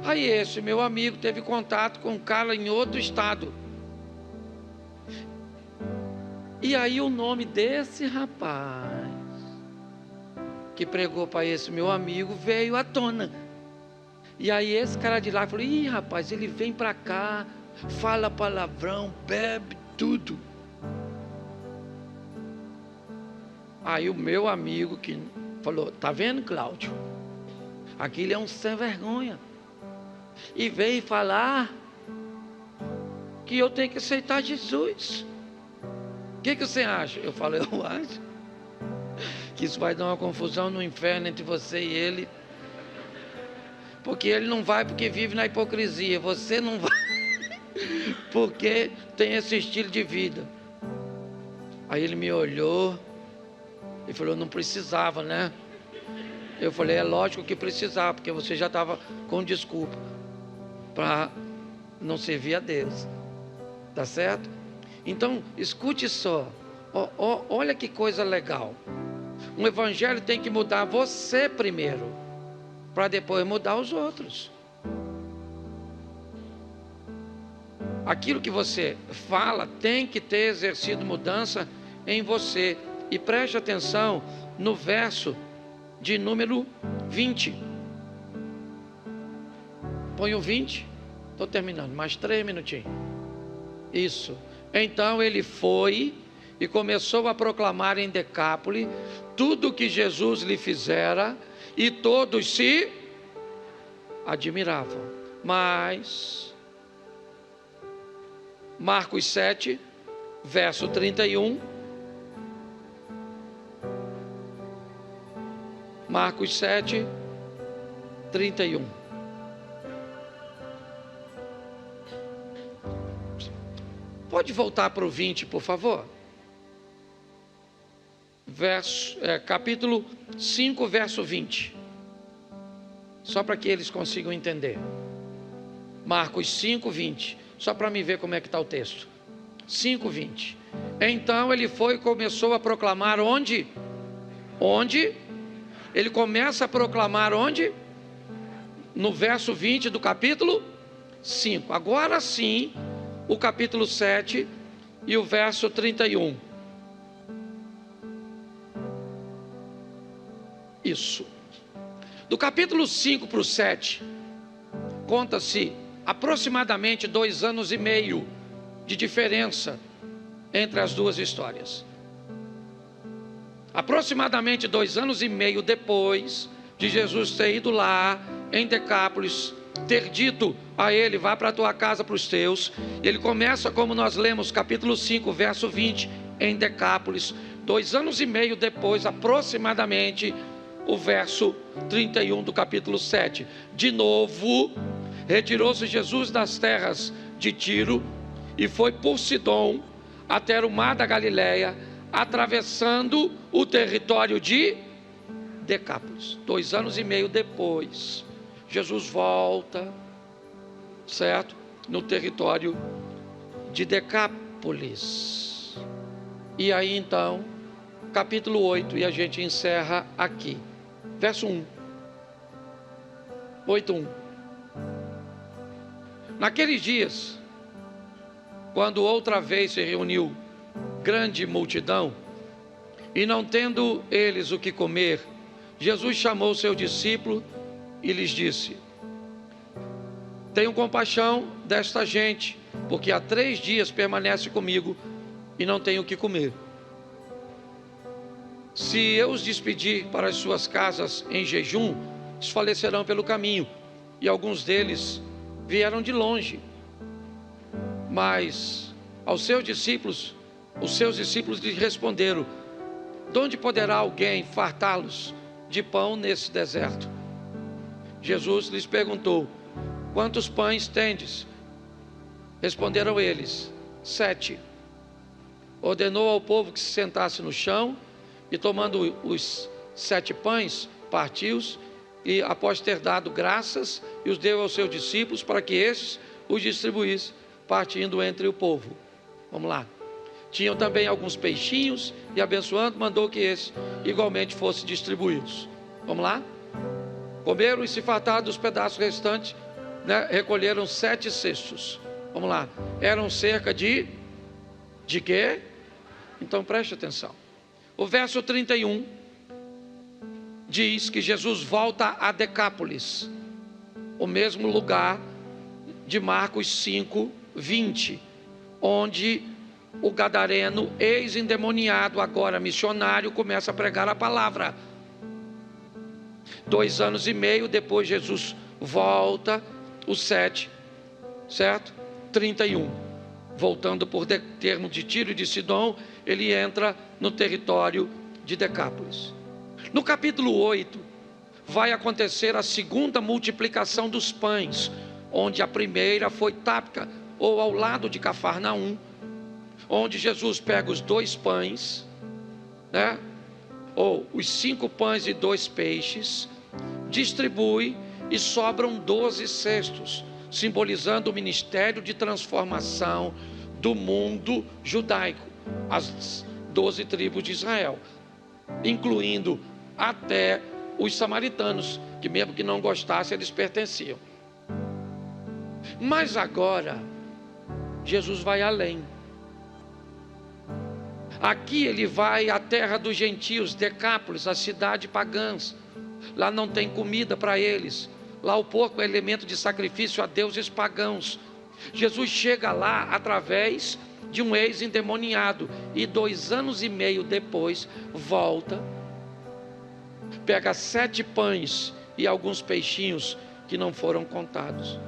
Aí esse meu amigo teve contato com um cara em outro estado. E aí o nome desse rapaz que pregou para esse meu amigo veio à tona. E aí esse cara de lá falou: ih, rapaz, ele vem para cá, fala palavrão, bebe tudo. Aí o meu amigo que falou: tá vendo, Cláudio? Aquele é um sem vergonha. E veio falar que eu tenho que aceitar Jesus. O que você acha? Eu falo, eu acho que isso vai dar uma confusão no inferno entre você e ele. Porque ele não vai porque vive na hipocrisia. Você não vai porque tem esse estilo de vida. Aí ele me olhou e falou, não precisava, né? Eu falei, é lógico que precisava, porque você já estava com desculpa para não servir a Deus. Tá certo? Então, escute só. Olha que coisa legal. Um evangelho tem que mudar você primeiro, para depois mudar os outros. Aquilo que você fala tem que ter exercido mudança em você. E preste atenção no verso de número 20. Põe o 20. Estou terminando, mais 3 minutinhos. Isso. Então ele foi e começou a proclamar em Decápolis tudo o que Jesus lhe fizera, e todos se admiravam. Mas Marcos 7, verso 31. Marcos 7, 31. Pode voltar para o 20, por favor? Capítulo 5, verso 20. Só para que eles consigam entender. Marcos 5, 20. Só para me ver como é que está o texto. 5, 20. Então ele foi e começou a proclamar onde? Onde? Ele começa a proclamar onde? No verso 20 do capítulo 5. Agora sim, o capítulo 7 e o verso 31. Isso. Do capítulo 5 para o 7, conta-se aproximadamente 2 anos e meio de diferença entre as duas histórias. Aproximadamente 2 anos e meio depois de Jesus ter ido lá em Decápolis, ter dito a ele, vá para a tua casa, para os teus. Ele começa, como nós lemos, capítulo 5, verso 20, em Decápolis. 2 anos e meio depois, aproximadamente, o verso 31 do capítulo 7. De novo, retirou-se Jesus das terras de Tiro e foi por Sidom até o mar da Galileia, atravessando o território de Decápolis. 2 anos e meio depois, Jesus volta, certo? No território de Decápolis. E aí então, capítulo 8, e a gente encerra aqui. Verso 1. 8:1. Naqueles dias, quando outra vez se reuniu grande multidão, e não tendo eles o que comer, Jesus chamou seu discípulo e lhes disse: tenho compaixão desta gente, porque há 3 dias permanece comigo e não tenho o que comer. Se eu os despedir para as suas casas em jejum, desfalecerão pelo caminho, e alguns deles vieram de longe. Mas os seus discípulos lhe responderam: de onde poderá alguém fartá-los de pão nesse deserto? Jesus lhes perguntou: quantos pães tendes? Responderam eles: 7. Ordenou ao povo que se sentasse no chão, e tomando os 7 pães, partiu-os, e após ter dado graças, e os deu aos seus discípulos, para que estes os distribuíssem, partindo entre o povo. Vamos lá. Tinham também alguns peixinhos, e abençoando, mandou que esses igualmente fossem distribuídos. Vamos lá? Comeram e se fartaram dos pedaços restantes, né? Recolheram 7 cestos. Vamos lá. Eram cerca de quê? Então preste atenção. O verso 31 diz que Jesus volta a Decápolis, o mesmo lugar de Marcos 5, 20, onde o gadareno, ex-endemoniado, agora missionário, começa a pregar a palavra. 2 anos e meio depois, Jesus volta, o 7, certo? 31. voltando por termo de Tiro e de Sidom, ele entra no território de Decápolis. No capítulo 8, vai acontecer a segunda multiplicação dos pães, onde a primeira foi Tápica, ou ao lado de Cafarnaum, onde Jesus pega os 2 pães, né? Ou os 5 pães e 2 peixes, distribui e sobram 12 cestos, simbolizando o ministério de transformação do mundo judaico, as 12 tribos de Israel, incluindo até os samaritanos, que mesmo que não gostassem, eles pertenciam. Mas agora, Jesus vai além. Aqui ele vai à terra dos gentios, Decápolis, a cidade pagãs. Lá não tem comida para eles. Lá o porco é elemento de sacrifício a deuses pagãos. Jesus chega lá através de um ex-endemoniado. E 2 anos e meio depois, volta, pega 7 pães e alguns peixinhos que não foram contados.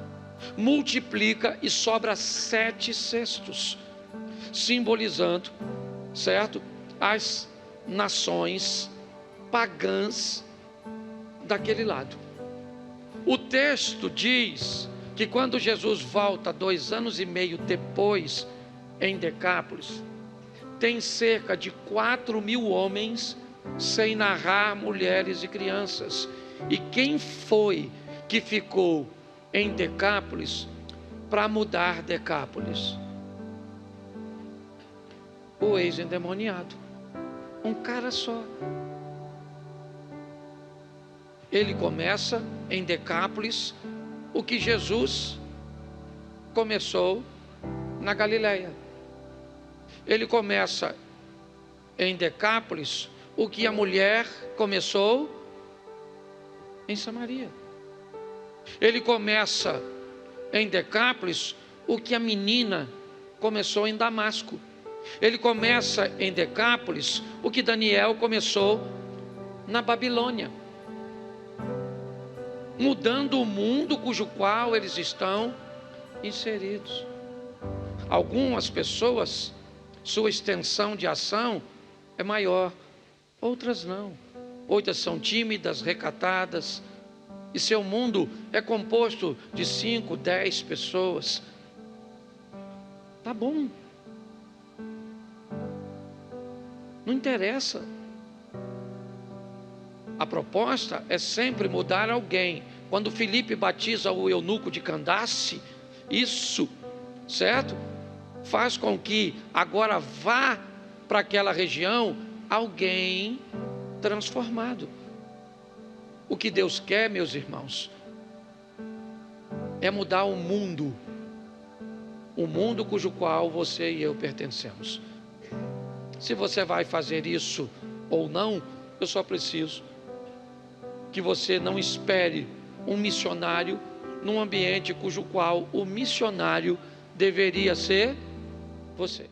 Multiplica e sobra 7 cestos, simbolizando, certo, as nações pagãs daquele lado. O texto diz que quando Jesus volta 2 anos e meio depois em Decápolis, tem cerca de 4.000 homens, sem narrar mulheres e crianças. E quem foi que ficou em Decápolis para mudar Decápolis? O ex-endemoniado, um cara só. Ele começa em Decápolis o que Jesus começou na Galileia. Ele começa em Decápolis o que a mulher começou em Samaria. Ele começa em Decápolis o que a menina começou em Damasco. Ele começa em Decápolis o que Daniel começou na Babilônia, mudando o mundo cujo qual eles estão inseridos. Algumas pessoas, sua extensão de ação é maior, outras não. Outras são tímidas, recatadas, e seu mundo é composto de 5, 10 pessoas. Tá bom. Não interessa. A proposta é sempre mudar alguém. Quando Filipe batiza o eunuco de Candace, isso, certo? Faz com que agora vá para aquela região alguém transformado. O que Deus quer, meus irmãos, é mudar o mundo cujo qual você e eu pertencemos. Se você vai fazer isso ou não, eu só preciso que você não espere um missionário num ambiente cujo qual o missionário deveria ser você.